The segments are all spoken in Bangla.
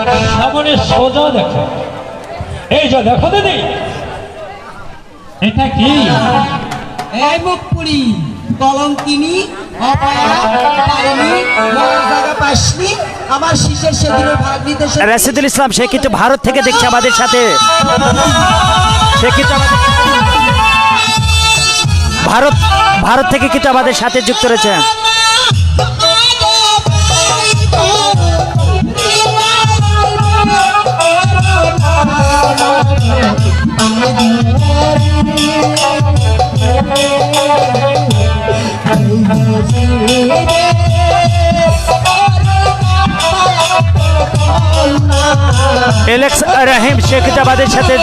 সামনে সোজা দেখো, এই যে দেখো দিদি, এটা কি? এই মুখপুরি কলঙ্কিনী অপয়া পাইনি মর্যাদা পাসনি আমার শিশের সেদিনের ভাগ নিতে রাশিদুল ইসলাম সে কিন্তু ভারত থেকে দেখছে আমাদের সাথে, সে কিন্তু ভারত থেকে কিন্তু আমাদের সাথে যুক্ত রয়েছে। এলেক্স রহিম সে কিন্তু আমাদের সাথে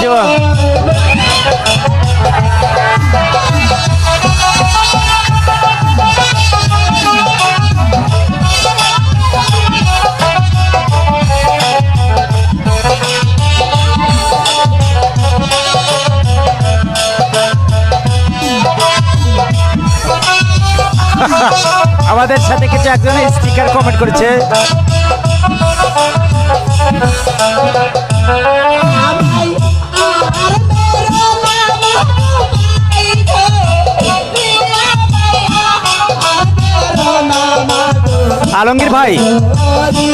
আমাদের সাথে কিছু একজন স্টিকার কমেন্ট করেছে।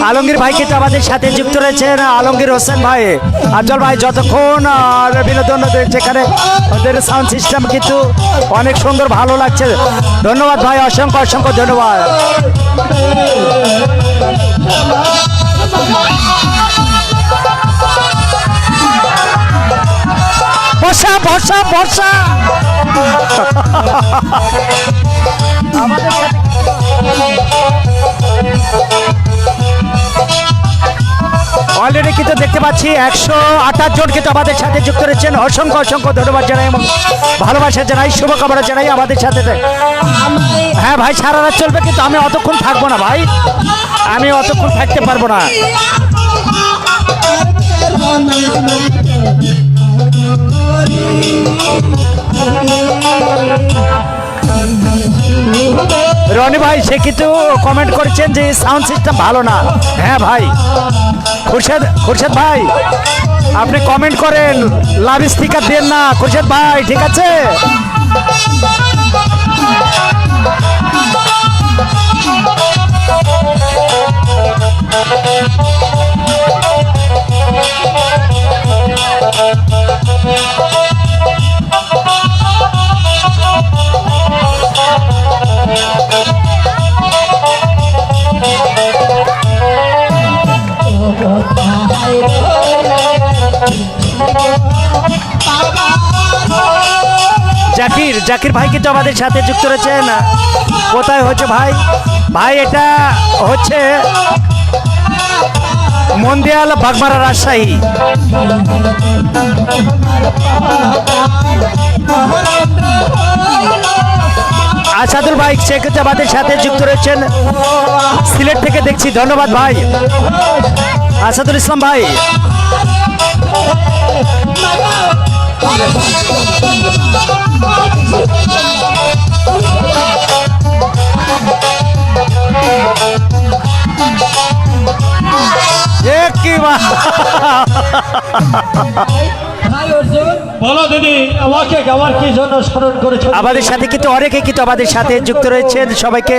আলমগীর ভাই কিন্তু আমাদের সাথে যুক্ত রয়েছেন, আলমগীর হোসেন ভাই, আফজল ভাই, যতক্ষণ বিনোদন যেখানে ওদের সাউন্ড সিস্টেম কিন্তু অনেক সুন্দর, ভালো লাগছে। ধন্যবাদ ভাই, অসংখ্য অসংখ্য ধন্যবাদ। বর্ষা বর্ষা বর্ষা আমাদের সাথে অলরেডি কিন্তু দেখতে পাচ্ছি 128 জন কিন্তু আমাদের সাথে যুক্ত রয়েছেন। অসংখ্য অসংখ্য ধন্যবাদ জানাই এবং ভালোবাসা জানাই, শুভকামনা জানাই আমাদের সাথে। হ্যাঁ ভাই, সারা রাত চলবে, কিন্তু আমি অতক্ষণ থাকবো না ভাই, আমি অতক্ষণ থাকতে পারবো না। রনি ভাই সে কিন্তু কমেন্ট করেছেন যে সাউন্ড সিস্টেম ভালো না। হ্যাঁ ভাই, খুরশেদ ভাই আপনি কমেন্ট করেন, লাভ স্টিকার দেন না খুরশেদ ভাই, ঠিক আছে? জাকির ভাই কিন্তু আমাদের সাথে যুক্ত রয়েছেন। কোথায় হচ্ছে ভাই? ভাই এটা হচ্ছে মন্দিয়াল, বাগমারা, রাজশাহী। আসাদুল ভাই সে কিন্তু আমাদের সাথে যুক্ত রয়েছেন, সিলেট থেকে দেখছি। ধন্যবাদ ভাই আসাদুল ইসলাম ভাই। বলো দিদি, আমাকে আমার কি জন্য স্মরণ করেছো? আমাদের সাথে কিন্তু অনেকে কিন্তু আমাদের সাথে যুক্ত রয়েছেন, সবাইকে।